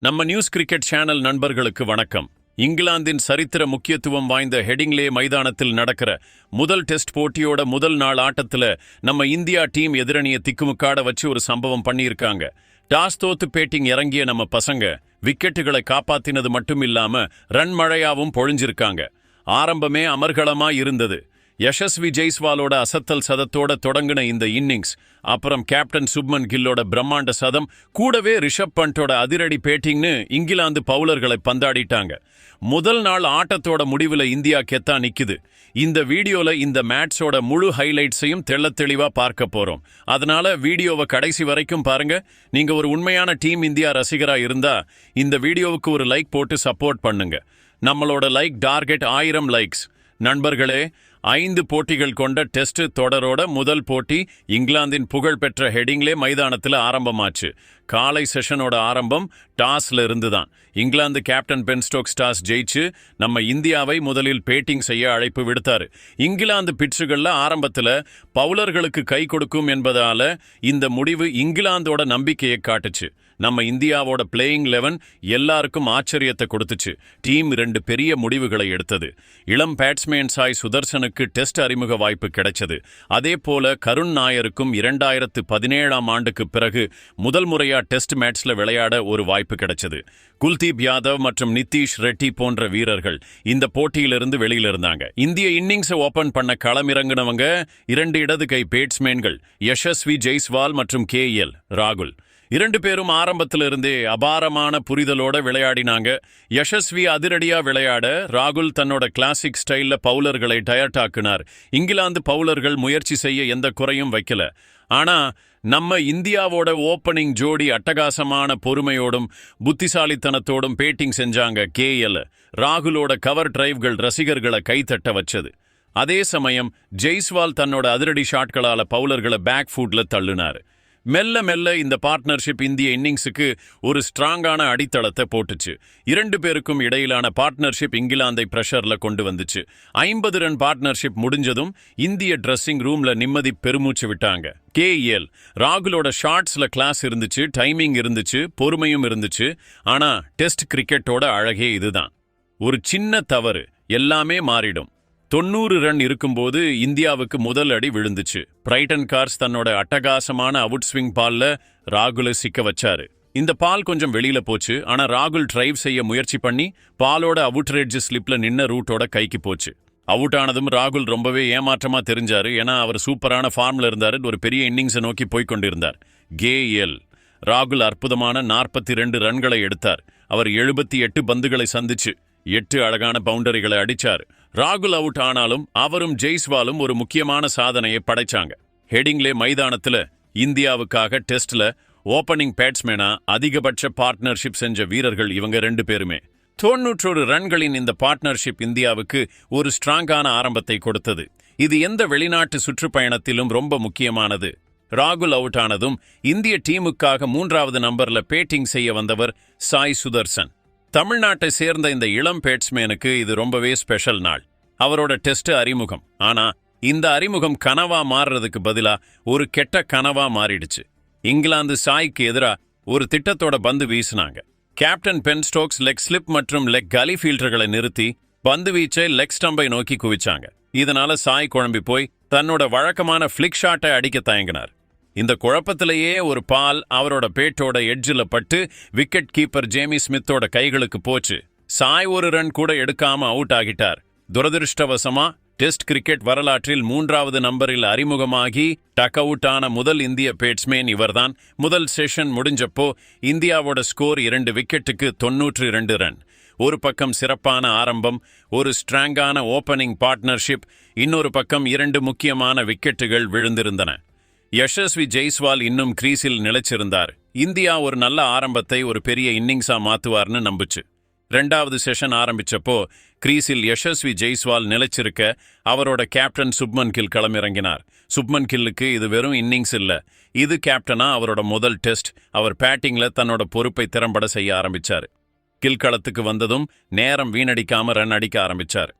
நம்ம news cricket channel நண்பர்களுக்கு வணக்கம். இங்கிலாந்தின் சரித்திர முக்கியத்துவம் வாய்ந்த ஹெடிங்லே மைதானத்தில் நடக்கிற முதல் டெஸ்ட் போட்டியோட முதல் நாள் ஆட்டத்துல நம்ம இந்தியா டீம் எதிரணியை திக்குமுக்காட வச்சு ஒரு சம்பவம் பண்ணியிருக்காங்க. டாஸ் தோத்து பேட்டிங் இறங்கிய நம்ம பசங்க விக்கெட்டுகளை காப்பாத்தினது மட்டும் இல்லாம ரன் மழையாவும் பொழிஞ்சிருக்காங்க. ஆரம்பமே அமர்கலமா இருந்தது. யசஸ்வி ஜெய்ஸ்வாலோட அசத்தல் சதத்தோட தொடங்கின இந்த இன்னிங்ஸ், அப்புறம் கேப்டன் சுப்மன் கில்லோட பிரம்மாண்ட சதம், கூடவே ரிஷப் பண்டோட அதிரடி பேட்டிங்னு இங்கிலாந்து பவுலர்களை பந்தாடிட்டாங்க. முதல் நாள் ஆட்டத்தோட முடிவுல இந்தியா கெத்தா நிக்குது. இந்த வீடியோல இந்த மேட்சோட முழு ஹைலைட்ஸையும் தெளிவா பார்க்க போறோம். அதனால வீடியோவை கடைசி வரைக்கும் பாருங்க. நீங்க ஒரு உண்மையான டீம் இந்தியா ரசிகரா இருந்தா இந்த வீடியோவுக்கு ஒரு லைக் போட்டு சப்போர்ட் பண்ணுங்க. நம்மளோட லைக் டார்கெட் 1000 லைக்ஸ். நண்பர்களே, 5 போட்டிகள் கொண்ட டெஸ்ட் தொடரோட முதல் போட்டி இங்கிலாந்தின் புகழ்பெற்ற ஹெடிங்லே மைதானத்தில் ஆரம்பமாச்சு. காலை செஷனோட ஆரம்பம் டாஸ்ல இருந்துதான். England captain Ben Stokes toss ஜெயிச்சு நம்ம இந்தியாவை முதலில் பேட்டிங் செய்ய அழைப்பு விடுத்தாரு. இங்கிலாந்து பிட்சுகள்ல ஆரம்பத்துல பவுலர்களுக்கு கை கொடுக்கும் என்பதால இந்த முடிவு இங்கிலாந்தோட நம்பிக்கையை காட்டுச்சு. நம்ம இந்தியாவோட பிளேயிங் 11 எல்லாருக்கும் ஆச்சரியத்தை கொடுத்துச்சு. டீம் 2 பெரிய முடிவுகளை எடுத்தது. இளம் பேட்ஸ்மேன் சாய் சுதர்சனுக்கு டெஸ்ட் அறிமுக வாய்ப்பு கிடைச்சது. அதே போல கருண் நாயருக்கும் 2017ஆம் ஆண்டுக்கு பிறகு முதல் முறையா டெஸ்ட் மேட்ச்ல விளையாட ஒரு வாய்ப்பு கிடைச்சது. குல்தீப் யாதவ் மற்றும் நிதிஷ் ரெட்டி போன்ற வீரர்கள் இந்த போட்டியிலிருந்து வெளியில இருந்தாங்க. இந்திய இன்னிங்ஸை ஓபன் பண்ண களமிறங்கினவங்க 2 இடது கை பேட்ஸ்மேன்கள் யசஸ்வி ஜெய்ஸ்வால் மற்றும் KL ராகுல். 2 பேரும் ஆரம்பத்திலிருந்தே அபாரமான புரிதலோட விளையாடினாங்க. யசஸ்வி அதிரடியா விளையாட, ராகுல் தன்னோட கிளாசிக் ஸ்டைல்ல பவுலர்களை டயர்டாக்குனார். இங்கிலாந்து பவுலர்கள் முயற்சி செய்ய எந்த குறையும் வைக்கல. ஆனா நம்ம இந்தியாவோட ஓப்பனிங் ஜோடி அட்டகாசமான பொறுமையோடும் புத்திசாலித்தனத்தோடும் பேட்டிங் செஞ்சாங்க. KL ராகுலோட கவர் டிரைவ்கள் ரசிகர்களை கைத்தட்ட வச்சது. அதே சமயம் ஜெய்ஸ்வால் தன்னோட அதிரடி ஷாட்களால பவுலர்களை பேக் ஃபுட்ல தள்ளுனார். மெல்ல மெல்ல இந்த பார்ட்னர்ஷிப் இந்திய இன்னிங்ஸுக்கு ஒரு ஸ்ட்ராங்கான அடித்தளத்தை போட்டுச்சு. 2 பேருக்கும் இடையிலான பார்ட்னர்ஷிப் இங்கிலாந்தை பிரஷர்ல கொண்டு வந்துச்சு. 50 ரன் பார்ட்னர்ஷிப் முடிஞ்சதும் இந்திய ட்ரெஸ்ஸிங் ரூம்ல நிம்மதி பெருமூச்சு விட்டாங்க. KL ராகுலோட ஷாட்ஸ்ல கிளாஸ் இருந்துச்சு, டைமிங் இருந்துச்சு, பொறுமையும் இருந்துச்சு. ஆனா டெஸ்ட் கிரிக்கெட்டோட அழகே இதுதான். ஒரு சின்ன தவறு எல்லாமே மாறிடும். 90 ரன் இருக்கும்போது இந்தியாவுக்கு முதல் அடி விழுந்துச்சு. பிரைட்டன் கார்ஸ் தன்னோட அட்டகாசமான அவுட் ஸ்விங் பால்ல ராகுலை சிக்க வச்சாரு. இந்த பால் கொஞ்சம் வெளியில போச்சு. ஆனா ராகுல் டிரைவ் செய்ய முயற்சி பண்ணி பாலோட அவுட் ரெட்ஜ் ஸ்லிப்ல நின்ன ரூட்டோட கைக்கு போச்சு. அவுட் ஆனதும் ராகுல் ரொம்பவே ஏமாற்றமா தெரிஞ்சாரு. ஏன்னா அவர் சூப்பரான ஃபார்ம்ல இருந்தாரு. ஒரு பெரிய இன்னிங்ஸை நோக்கி போய்கொண்டிருந்தார். KL ராகுல் அற்புதமான 42 ரன்களை எடுத்தார். அவர் 78 பந்துகளை சந்திச்சு 8 அழகான பவுண்டரிகளை அடிச்சார். ராகுல் அவுட் ஆனாலும் அவரும் ஜெய்ஸ்வாலும் ஒரு முக்கியமான சாதனையை படைச்சாங்க. ஹெடிங்லே மைதானத்துல இந்தியாவுக்காக டெஸ்ட்ல ஓப்பனிங் பேட்ஸ்மேனா அதிகபட்ச பார்ட்னர்ஷிப் செஞ்ச வீரர்கள் இவங்க 2 பேருமே. 91 ரன்களின் இந்த பார்ட்னர்ஷிப் இந்தியாவுக்கு ஒரு ஸ்ட்ராங்கான ஆரம்பத்தை கொடுத்தது. இது எந்த வெளிநாட்டு சுற்றுப்பயணத்திலும் ரொம்ப முக்கியமானது. ராகுல் அவுட் ஆனதும் இந்திய டீமுக்காக 3வது நம்பர்ல பேட்டிங் செய்ய வந்தவர் சாய் சுதர்சன். தமிழ்நாட்டை சேர்ந்த இந்த இளம் பேட்ஸ்மேனுக்கு இது ரொம்பவே ஸ்பெஷல் நாள். அவரோட டெஸ்ட் அறிமுகம். ஆனா இந்த அறிமுகம் கனவா மாறுறதுக்கு பதிலா ஒரு கெட்ட கனவா மாறிடுச்சு. இங்கிலாந்து சாய்க்கு எதிரா ஒரு திட்டத்தோட பந்து வீசினாங்க. Captain Ben Stokes leg slip மற்றும் லெக் கலி ஃபீல்டர்களை நிறுத்தி பந்து வீச்சை லெக் ஸ்டம்பை நோக்கி குவிச்சாங்க. இதனால சாய் குழம்பி போய் தன்னோட வழக்கமான ஃபிளிக் ஷாட்டை அடிக்க தயங்கினார். இந்த குழப்பத்திலேயே ஒரு பால் அவரோட பேட்டோட எட்ஜில் பட்டு விக்கெட் கீப்பர் ஜேமி ஸ்மித்தோட கைகளுக்கு போச்சு. சாய் ஒரு ரன் கூட எடுக்காம அவுட் ஆகிட்டார். துரதிருஷ்டவசமா டெஸ்ட் கிரிக்கெட் வரலாற்றில் 3வது நம்பரில் அறிமுகமாகி டக் அவுட் ஆன முதல் இந்திய பேட்ஸ்மேன் இவர்தான். முதல் செஷன் முடிஞ்சப்போ இந்தியாவோட ஸ்கோர் 2 விக்கெட்டுக்கு 92 ரன். ஒரு பக்கம் சிறப்பான ஆரம்பம், ஒரு ஸ்ட்ராங்கான ஓப்பனிங் பார்ட்னர்ஷிப், இன்னொரு பக்கம் 2 முக்கியமான விக்கெட்டுகள் விழுந்திருந்தன. யசஸ்வி ஜெய்ஸ்வால் இன்னும் கிரீஸில் நிலைச்சிருந்தார். இந்தியா ஒரு நல்ல ஆரம்பத்தை ஒரு பெரிய இன்னிங்ஸா மாத்துவார்னு நம்புச்சு. 2வது செஷன் ஆரம்பிச்சப்போ கிரீஸில் யசஸ்வி ஜெய்ஸ்வால் நிலைச்சிருக்க அவரோட கேப்டன் சுப்மன் கில் களமிறங்கினார். சுப்மன் கில்லுக்கு இது வெறும் இன்னிங்ஸ் இல்ல, இது கேப்டனா அவரோட முதல் டெஸ்ட். அவர் பேட்டிங்ல தன்னோட பொறுப்பை திறம்பட செய்ய ஆரம்பிச்சாரு. கில் களத்துக்கு வந்ததும் நேரம் வீணடிக்காம ரன் அடிக்க ஆரம்பிச்சார்.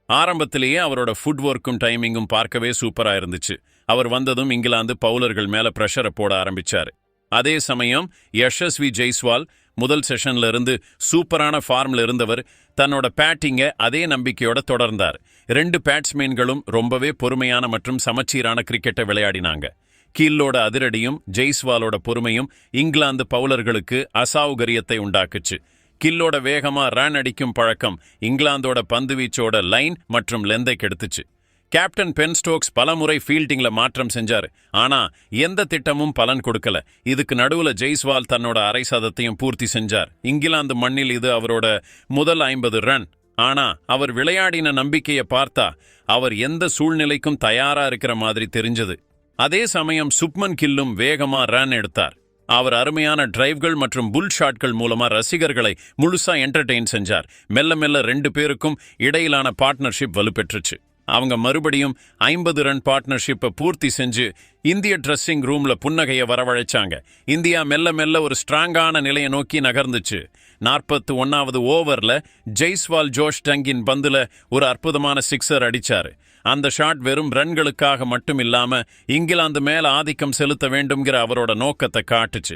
ஆரம்பத்திலேயே அவரோட ஃபுட் ஒர்க்கும் டைமிங்கும் பார்க்கவே சூப்பரா இருந்துச்சு. அவர் வந்ததும் இங்கிலாந்து பவுலர்கள் மேல பிரஷரை போட ஆரம்பிச்சாரு. அதே சமயம் யசஸ்வி ஜெய்ஸ்வால் முதல் செஷன்ல இருந்து சூப்பரான ஃபார்ம்ல இருந்தவர் தன்னோட பேட்டிங்கை அதே நம்பிக்கையோட தொடர்ந்தார். 2 பேட்ஸ்மேன்களும் ரொம்பவே பொறுமையான மற்றும் சமச்சீரான கிரிக்கெட்டை விளையாடினாங்க. கீல்லோட அதிரடியும் ஜெய்ஸ்வாலோட பொறுமையும் இங்கிலாந்து பவுலர்களுக்கு அசௌகரியத்தை உண்டாக்குச்சு. கில்லோட வேகமா ரன் அடிக்கும் பழக்கம் இங்கிலாந்தோட பந்துவீச்சோட லைன் மற்றும் லெந்தை கெடுத்துச்சு. கேப்டன் பென் ஸ்டோக்ஸ் பலமுறை ஃபீல்டிங்ல மாற்றம் செஞ்சாரு. ஆனா எந்த திட்டமும் பலன் கொடுக்கல. இதுக்கு நடுவுல ஜெய்ஸ்வால் தன்னோட அரை சதத்தையும் பூர்த்தி செஞ்சார். இங்கிலாந்து மண்ணில் இது அவரோட முதல் 50 ரன். ஆனா அவர் விளையாடின நம்பிக்கையை பார்த்தா அவர் எந்த சூழ்நிலைக்கும் தயாரா இருக்கிற மாதிரி தெரிஞ்சது. அதே சமயம் சுப்மன் கில்லும் வேகமா ரன் எடுத்தார். அவர் அருமையான டிரைவ்கள் மற்றும் புல் ஷாட்கள் மூலமா ரசிகர்களை முழுசா என்டர்டெயின் செஞ்சார். மெல்ல மெல்ல 2 பேருக்கும் இடையிலான பார்ட்னர்ஷிப் வலுப்பெற்றுச்சு. அவங்க மறுபடியும் 50 ரன் பார்ட்னர்ஷிப்பை பூர்த்தி செஞ்சு இந்திய ட்ரெஸ்ஸிங் ரூம்ல புன்னகையை வரவழைச்சாங்க. இந்தியா மெல்ல மெல்ல ஒரு ஸ்ட்ராங்கான நிலையை நோக்கி நகர்ந்துச்சு. 41வது ஓவர்ல ஜெய்ஸ்வால் ஜோஷ் டங்கின் பந்துல ஒரு அற்புதமான சிக்ஸர் அடிச்சாரு. அந்த ஷாட் வெறும் ரன்களுக்காக மட்டும் இல்லாம இங்கிலாந்து மேல ஆதிக்கம் செலுத்த வேண்டும்ங்கிற அவரோட நோக்கத்தை காட்டுச்சு.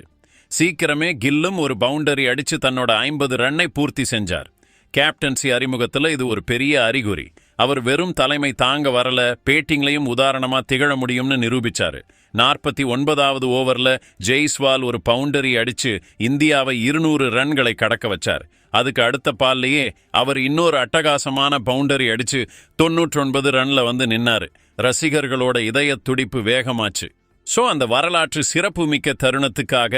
சீக்கிரமே கில்லும் ஒரு பவுண்டரி அடிச்சு தன்னோட 50 ரன்னை பூர்த்தி செஞ்சார். கேப்டன்சி அறிமுகத்துல இது ஒரு பெரிய அறிகுறி. அவர் வெறும் தலைமை தாங்க வரல, பேட்டிங்லையும் உதாரணமா திகழ முடியும்னு நிரூபிச்சாரு. 49வது ஓவர்ல ஜெய்ஸ்வால் ஒரு பவுண்டரி அடிச்சு இந்தியாவை 200 ரன்களை கடக்க வச்சார். அதுக்கு அடுத்த பால்லையே அவர் இன்னொரு அட்டகாசமான பவுண்டரி அடிச்சு 99 ரன்ல வந்து நின்னாரு. ரசிகர்களோட இதய துடிப்பு வேகமாச்சு. அந்த வரலாற்று சிறப்பு மிக்க தருணத்துக்காக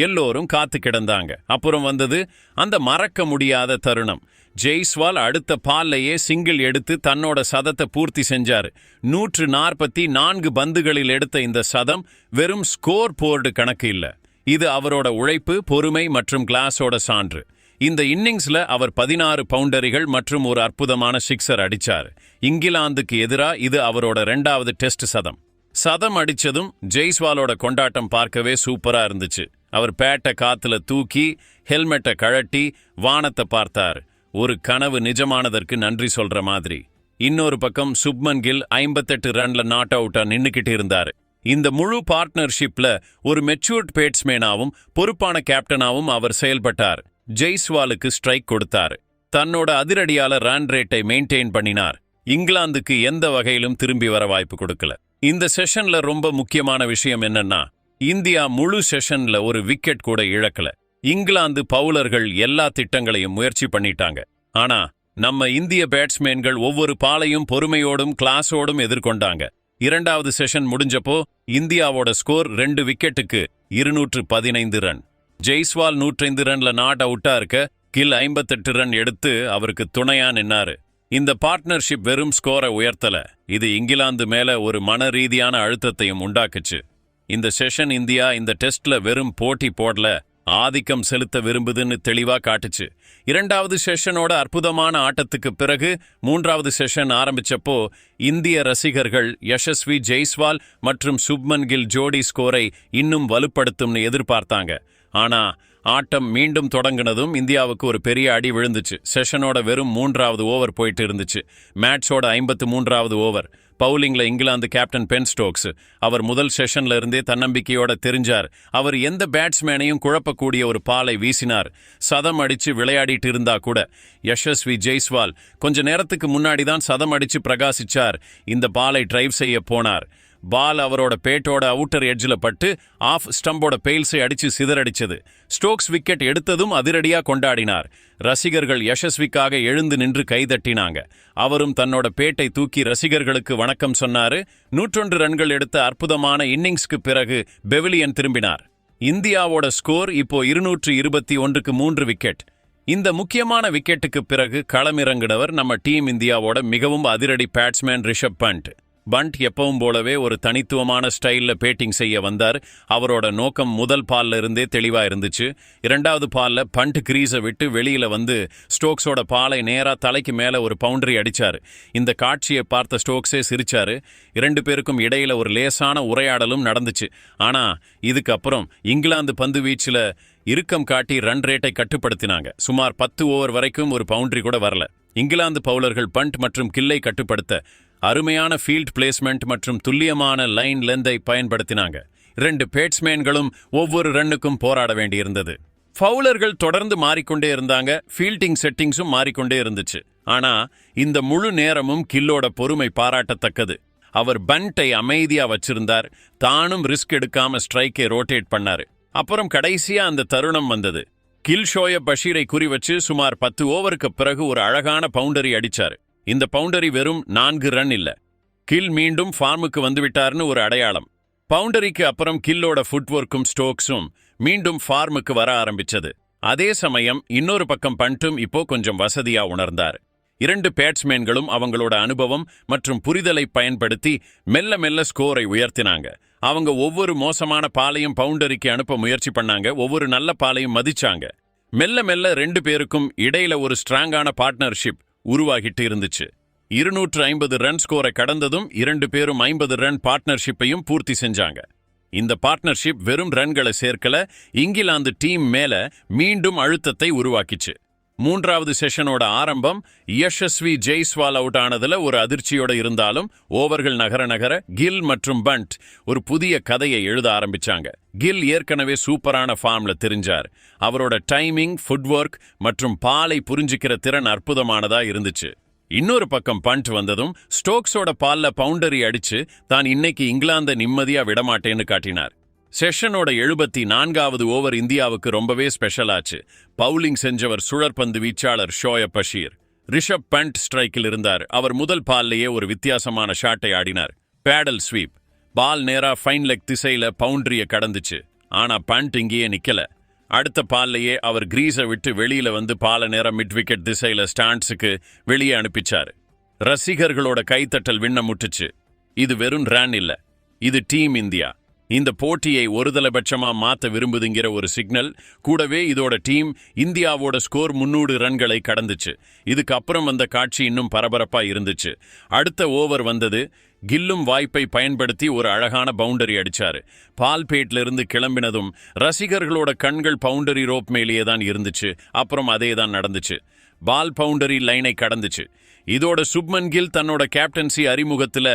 எல்லோரும் காத்து கிடந்தாங்க. அப்புறம் வந்தது அந்த மறக்க முடியாத தருணம். ஜெய்ஸ்வால் அடுத்த பால்லையே சிங்கிள் எடுத்து தன்னோட சதத்தை பூர்த்தி செஞ்சாரு. 144 பந்துகளில் எடுத்த இந்த சதம் வெறும் ஸ்கோர் போர்டு கணக்கு இல்ல. இது அவரோட உழைப்பு, பொறுமை மற்றும் கிளாஸோட சான்று. இந்த இன்னிங்ஸ்ல அவர் 16 பவுண்டரிகள் மற்றும் ஒரு அற்புதமான சிக்ஸர் அடிச்சாரு. இங்கிலாந்துக்கு எதிரா இது அவரோட 2வது டெஸ்ட் சதம். சதம் அடிச்சதும் ஜெய்ஸ்வாலோட கொண்டாட்டம் பார்க்கவே சூப்பரா இருந்துச்சு. அவர் பேட்டை காத்துல தூக்கி ஹெல்மெட்டை கழட்டி வானத்தை பார்த்தார். ஒரு கனவு நிஜமானதற்கு நன்றி சொல்ற மாதிரி. இன்னொரு பக்கம் சுப்மன் கில் 58 ரன்ல நாட் அவுட்டா நின்னுக்கிட்டு இருந்தாரு. இந்த முழு பார்ட்னர்ஷிப்ல ஒரு மெச்சூர்ட் பேட்ஸ்மேனாவும் பொறுப்பான கேப்டனாவும் அவர் செயல்பட்டார். ஜெய்ஸ்வாலுக்கு ஸ்ட்ரைக் கொடுத்தார். தன்னோட அதிரடியால ரன் ரேட்டை மெயின்டைன் பண்ணினார். இங்கிலாந்துக்கு எந்த வகையிலும் திரும்பி வர வாய்ப்பு கொடுக்கல. இந்த செஷன்ல ரொம்ப முக்கியமான விஷயம் என்னன்னா, இந்தியா முழு செஷன்ல ஒரு விக்கெட் கூட இழக்கல. இங்கிலாந்து பவுலர்கள் எல்லா திட்டங்களையும் முயற்சி பண்ணிட்டாங்க. ஆனா நம்ம இந்திய பேட்ஸ்மேன்கள் ஒவ்வொரு பாலையும் பொறுமையோடும் கிளாஸோடும் எதிர்கொண்டாங்க. 2வது செஷன் முடிஞ்சப்போ இந்தியாவோட ஸ்கோர் 2 விக்கெட்டுக்கு 215 ரன். ஜெய்ஸ்வால் 105 ரன்ல நாட் அவுட்டா இருக்க, கில் 58 ரன் எடுத்து அவருக்கு துணையா நின்னாரு. இந்த பார்ட்னர்ஷிப் வெறும் ஸ்கோரை உயர்த்தல, இது இங்கிலாந்து மேல ஒரு மன ரீதியான அழுத்தத்தையும் உண்டாக்குச்சு. இந்த செஷன் இந்தியா இந்த டெஸ்ட்ல வெறும் போட்டி போடல, ஆதிக்கம் செலுத்த விரும்புதுன்னு தெளிவா காட்டுச்சு. 2வது செஷனோட அற்புதமான ஆட்டத்துக்கு பிறகு 3வது செஷன் ஆரம்பிச்சப்போ இந்திய ரசிகர்கள் யசஸ்வி ஜெய்ஸ்வால் மற்றும் சுப்மன் கில் ஜோடி ஸ்கோரை இன்னும் வலுப்படுத்தும்னு எதிர்பார்த்தாங்க. ஆனா ஆட்டம் மீண்டும் தொடங்கினதும் இந்தியாவுக்கு ஒரு பெரிய அடி விழுந்துச்சு. செஷனோட வெறும் 3வது ஓவர் போயிட்டு இருந்துச்சு. மேட்சோட 53வது ஓவர். பவுலிங்ல இங்கிலாந்து கேப்டன் பென் ஸ்டோக்ஸ். அவர் முதல் செஷன்ல இருந்தே தன்னம்பிக்கையோட தெரிஞ்சார். அவர் எந்த பேட்ஸ்மேனையும் குழப்பக்கூடிய ஒரு பாலை வீசினார். சதம் அடிச்சு விளையாடிட்டு இருந்தா கூட யசஸ்வி ஜெய்ஸ்வால் கொஞ்ச நேரத்துக்கு முன்னாடி தான் சதம் அடிச்சு பிரகாசிச்சார். இந்த பாலை டிரைவ் செய்ய போனார். பால் அவரோட பேட்டோட அவுட்டர் எட்ஜில் பட்டு ஆஃப் ஸ்டம்போட பெயில்ஸை அடிச்சு சிதறடிச்சது. ஸ்டோக்ஸ் விக்கெட் எடுத்ததும் அதிரடியா கொண்டாடினார். ரசிகர்கள் யசஸ்விக்காக எழுந்து நின்று கைதட்டினாங்க. அவரும் தன்னோட பேட்டை தூக்கி ரசிகர்களுக்கு வணக்கம் சொன்னாரு. 101 ரன்கள் எடுத்த அற்புதமான இன்னிங்ஸ்க்கு பிறகு பெவிலியன் திரும்பினார். இந்தியாவோட ஸ்கோர் இப்போ 221க்கு 3 விக்கெட். இந்த முக்கியமான விக்கெட்டுக்கு பிறகு களமிறங்கினவர் நம்ம டீம் இந்தியாவோட மிகவும் அதிரடி பேட்ஸ்மேன் ரிஷப் பண்ட். பண்ட் எப்பவும் போலவே ஒரு தனித்துவமான ஸ்டைல்ல பேட்டிங் செய்ய வந்தார். அவரோட நோக்கம் முதல் பால்ல இருந்தே தெளிவா இருந்துச்சு. 2வது பால்ல பண்ட் கிரீஸை விட்டு வெளியில வந்து ஸ்டோக்ஸோட பாலை நேரா தலைக்கு மேல ஒரு பவுண்டரி அடிச்சாரு. இந்த காட்சியை பார்த்த ஸ்டோக்ஸே சிரிச்சாரு. 2 பேருக்கும் இடையில ஒரு லேசான உரையாடலும் நடந்துச்சு. ஆனா இதுக்கப்புறம் இங்கிலாந்து பந்து வீச்சுல இறுக்கம் காட்டி ரன் ரேட்டை கட்டுப்படுத்தினாங்க. சுமார் 10 ஓவர் வரைக்கும் ஒரு பவுண்டரி கூட வரல. இங்கிலாந்து பவுலர்கள் பண்ட் மற்றும் கில்லை கட்டுப்படுத்த அருமையான ஃபீல்ட் பிளேஸ்மெண்ட் மற்றும் துல்லியமான லைன் லெந்தை பயன்படுத்தினாங்க. 2 பேட்ஸ்மேன்களும் ஒவ்வொரு ரன்னுக்கும் போராட வேண்டியிருந்தது. ஃபவுலர்கள் தொடர்ந்து மாறிக்கொண்டே இருந்தாங்க, ஃபீல்டிங் செட்டிங்ஸும் மாறிக்கொண்டே இருந்துச்சு. ஆனா இந்த முழு நேரமும் கில்லோட பொறுமை பாராட்டத்தக்கது. அவர் பண்டை அமைதியா வச்சிருந்தார், தானும் ரிஸ்க் எடுக்காம ஸ்ட்ரைக்கை ரோட்டேட் பண்ணாரு. அப்புறம் கடைசியா அந்த தருணம் வந்தது. கில் ஷோயப் பஷீரை குறிவச்சு சுமார் 10 ஓவருக்கு பிறகு ஒரு அழகான பவுண்டரி அடிச்சாரு. இந்த பவுண்டரி வெறும் 4 ரன் இல்ல, கில் மீண்டும் ஃபார்முக்கு வந்துவிட்டார்னு ஒரு அடையாளம். பவுண்டரிக்கு அப்புறம் கில்லோட ஃபுட்வொர்க்கும் ஸ்டோக்ஸும் மீண்டும் ஃபார்முக்கு வர ஆரம்பிச்சது. அதே சமயம் இன்னொரு பக்கம் பண்ட்டும் இப்போ கொஞ்சம் வசதியா உணர்ந்தார். 2 பேட்ஸ்மேன்களும் அவங்களோட அனுபவம் மற்றும் புரிதலை பயன்படுத்தி மெல்ல மெல்ல ஸ்கோரை உயர்த்தினாங்க. அவங்க ஒவ்வொரு மோசமான பாலையும் பவுண்டரிக்கு அனுப்ப முயற்சி பண்ணாங்க, ஒவ்வொரு நல்ல பாலையும் மதிச்சாங்க. மெல்ல மெல்ல 2 பேருக்கும் இடையில ஒரு ஸ்ட்ராங்கான பார்ட்னர்ஷிப் உருவாகிட்டு இருந்துச்சு. 250 ரன் ஸ்கோரை கடந்ததும் 2 பேரும் 50 ரன் பார்ட்னர்ஷிப்பையும் பூர்த்தி செஞ்சாங்க. இந்த பார்ட்னர்ஷிப் வெறும் ரன்களை சேர்க்கல, இங்கிலாந்து டீம் மேல மீண்டும் அழுத்தத்தை உருவாக்கிச்சு. 3வது செஷனோட ஆரம்பம் யஷஸ்வி ஜெய்ஸ்வால் அவுட் ஆனதுல ஒரு அதிர்ச்சியோட இருந்தாலும் ஓவர்கள் நகர நகர கில் மற்றும் பண்ட் ஒரு புதிய கதையை எழுத ஆரம்பிச்சாங்க. கில் ஏற்கனவே சூப்பரான ஃபார்ம்ல தெரிஞ்சார். அவரோட டைமிங், ஃபுட்வொர்க் மற்றும் பாலை புரிஞ்சுக்கிற திறன் அற்புதமானதா இருந்துச்சு. இன்னொரு பக்கம் பண்ட் வந்ததும் ஸ்டோக்ஸோட பால்ல பவுண்டரி அடிச்சு தான் இன்னைக்கு இங்கிலாந்தை நிம்மதியா விடமாட்டேன்னு காட்டினார். செஷனோட 74வது ஓவர் இந்தியாவுக்கு ரொம்பவே ஸ்பெஷல் ஆச்சு. பவுலிங் செஞ்சவர் சுழற்பந்து வீச்சாளர் ஷோயப் பஷீர். ரிஷப் பண்ட் ஸ்ட்ரைக்கில் இருந்தார். அவர் முதல் பால்லையே ஒரு வித்தியாசமான ஷாட்டை ஆடினார். பேடல் ஸ்வீப். பால் நேரா ஃபைன் லெக் திசையில பவுண்டரிய கடந்துச்சு. ஆனா பண்ட் இங்கேயே நிக்கல. அடுத்த பால்லையே அவர் கிரீஸை விட்டு வெளியில வந்து பால நேரம் மிட் விக்கெட் திசையில ஸ்டாண்ட்ஸுக்கு வெளியே அனுப்பிச்சாரு. ரசிகர்களோட கைத்தட்டல் விண்ண முட்டுச்சு. இது வெறும் ரன் இல்ல, இது டீம் இந்தியா இந்த போட்டியை ஒருதலைபட்சமா மாத்த விரும்புதுங்கிற ஒரு சிக்னல். கூடவே இதோட டீம் இந்தியாவோட ஸ்கோர் 300 ரன்களை கடந்துச்சு. இதுக்கு அப்புறம் வந்த காட்சி இன்னும் பரபரப்பா இருந்துச்சு. அடுத்த ஓவர் வந்தது. கில்லும் வாய்ப்பை பயன்படுத்தி ஒரு அழகான பவுண்டரி அடிச்சாரு. பால்பேட்ல இருந்து கிளம்பினதும் ரசிகர்களோட கண்கள் பவுண்டரி ரோப் மேலேயே தான் இருந்துச்சு. அப்புறம் அதே தான் நடந்துச்சு. பால் பவுண்டரி லைனை கடந்துச்சு. இதோட சுப்மன் கில் தன்னோட கேப்டன்சி அறிமுகத்துல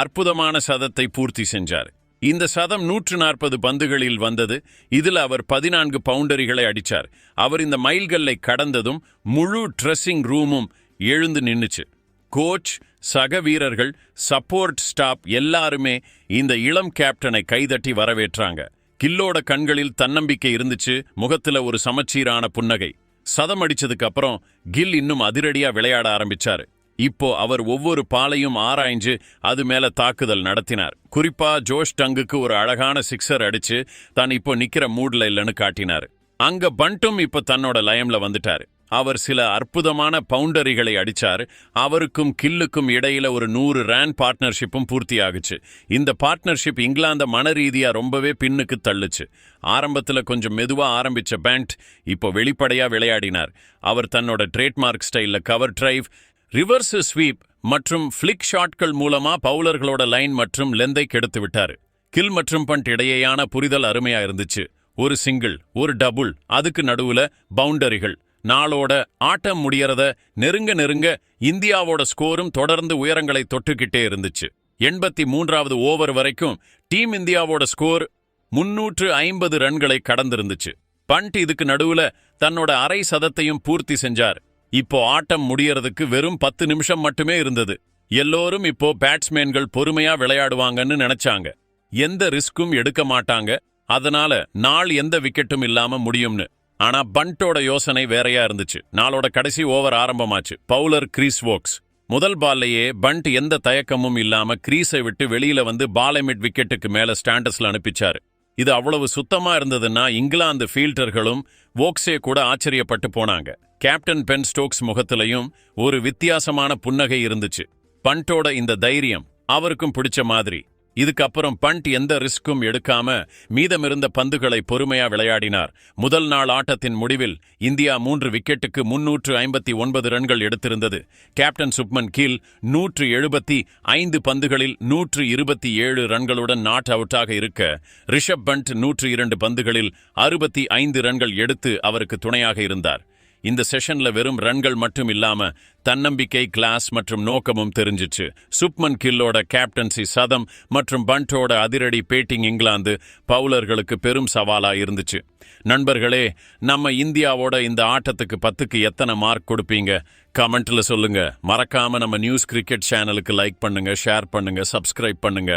அற்புதமான சதத்தை பூர்த்தி செஞ்சார். இந்த சதம் 140 பந்துகளில் வந்தது. இதில் அவர் 14 பவுண்டரிகளை அடிச்சார். அவர் இந்த மைல்கல்லை கடந்ததும் முழு ட்ரெஸ்ஸிங் ரூமும் எழுந்து நின்னுச்சு. கோச், சக வீரர்கள், சப்போர்ட் ஸ்டாப் எல்லாருமே இந்த இளம் கேப்டனை கைதட்டி வரவேற்றாங்க. கில்லோட கண்களில் தன்னம்பிக்கை இருந்துச்சு, முகத்துல ஒரு சமச்சீரான புன்னகை. சதம் அடிச்சதுக்கு அப்புறம் கில் இன்னும் அதிரடியா விளையாட ஆரம்பிச்சாரு. இப்போ அவர் ஒவ்வொரு பாலையும் ஆராய்ஞ்சு அது மேல தாக்குதல் நடத்தினார். குறிப்பா ஜோஷ் டங்குக்கு ஒரு அழகான சிக்ஸர் அடிச்சு தான் இப்போ நிக்கிற மூட்ல இல்லைன்னு காட்டினார். அங்க பண்ட்டும் இப்ப தன்னோட லயம்ல வந்துட்டாரு. அவர் சில அற்புதமான பவுண்டரிகளை அடிச்சார். அவருக்கும் கில்லுக்கும் இடையில ஒரு 100 ரன் பார்ட்னர்ஷிப்பும் பூர்த்தியாகுச்சு. இந்த பார்ட்னர்ஷிப் இங்கிலாந்த மன ரீதியா ரொம்பவே பின்னுக்கு தள்ளுச்சு. ஆரம்பத்துல கொஞ்சம் மெதுவா ஆரம்பிச்ச பண்ட் இப்போ வெளிப்படையா விளையாடினார். அவர் தன்னோட ட்ரேட்மார்க் ஸ்டைல்ல கவர் டிரைவ், ரிவர்ஸ் ஸ்வீப் மற்றும் ஃபிளிக் ஷாட்கள் மூலமா பவுலர்களோட லைன் மற்றும் லெந்தை கெடுத்து விட்டாரு. கில் மற்றும் பண்ட் இடையேயான புரிதல் அருமையா இருந்துச்சு. ஒரு சிங்கிள், ஒரு டபுள், அதுக்கு நடுவுல பவுண்டரிகள். நாளோட ஆட்டம் முடியறத நெருங்க நெருங்க இந்தியாவோட ஸ்கோரும் தொடர்ந்து உயரங்களை தொட்டுக்கிட்டே இருந்துச்சு. 83வது ஓவர் வரைக்கும் டீம் இந்தியாவோட ஸ்கோர் 350 ரன்களை கடந்திருந்துச்சு. பண்ட் இதுக்கு நடுவுல தன்னோட அரை சதத்தையும் பூர்த்தி செஞ்சார். இப்போ ஆட்டம் முடியறதுக்கு வெறும் 10 நிமிஷம் மட்டுமே இருந்தது. எல்லோரும் இப்போ பேட்ஸ்மேன்கள் பொறுமையா விளையாடுவாங்கன்னு நினைச்சாங்க. எந்த ரிஸ்க்கும் எடுக்க மாட்டாங்க, அதனால நாள் எந்த விக்கெட்டும் இல்லாம முடியும்னு. ஆனா பண்டோட யோசனை வேறையா இருந்துச்சு. நாளோட கடைசி ஓவர் ஆரம்பமாச்சு. Bowler Chris Woakes. முதல் பால்லையே பண்ட் எந்த தயக்கமும் இல்லாம கிரீஸை விட்டு வெளியில வந்து பாலை மிட் விக்கெட்டுக்கு மேல ஸ்டாண்டஸ்ல அனுப்பிச்சாரு. இது அவ்வளவு சுத்தமா இருந்ததுன்னா இங்கிலாந்து ஃபீல்டர்களும் வோக்ஸே கூட ஆச்சரியப்பட்டு போனாங்க. கேப்டன் பென் ஸ்டோக்ஸ் முகத்திலையும் ஒரு வித்தியாசமான புன்னகை இருந்துச்சு. பண்டோட இந்த தைரியம் அவருக்கும் பிடிச்ச மாதிரி. இதுக்கப்புறம் பண்ட் எந்த ரிஸ்க்கும் எடுக்காம மீதமிருந்த பந்துகளை பொறுமையா விளையாடினார். முதல் நாள் ஆட்டத்தின் முடிவில் இந்தியா 3 விக்கெட்டுக்கு 359 ரன்கள் எடுத்திருந்தது. கேப்டன் சுப்மன் கில் 175 பந்துகளில் 127 ரன்களுடன் நாட் அவுட்டாக இருக்க, ரிஷப் பண்ட் 102 பந்துகளில் 65 ரன்கள் எடுத்து அவருக்கு துணையாக இருந்தார். இந்த செஷன்ல வெறும் ரன்கள் மட்டும் இல்லாம தன்னம்பிக்கை, கிளாஸ் மற்றும் நோக்கமும் தெரிஞ்சிச்சு. சுப்மன் கில்லோட கேப்டன்சி சதம் மற்றும் பண்டோட அதிரடி பேட்டிங் இங்கிலாந்து பவுலர்களுக்கு பெரும் சவாலா இருந்துச்சு. நண்பர்களே, நம்ம இந்தியாவோட இந்த ஆட்டத்துக்கு 10க்கு எத்தனை மார்க் கொடுப்பீங்க? கமெண்ட்ல சொல்லுங்க. மறக்காம நம்ம நியூஸ் கிரிக்கெட் சேனலுக்கு லைக் பண்ணுங்க, ஷேர் பண்ணுங்க, சப்ஸ்கிரைப் பண்ணுங்க.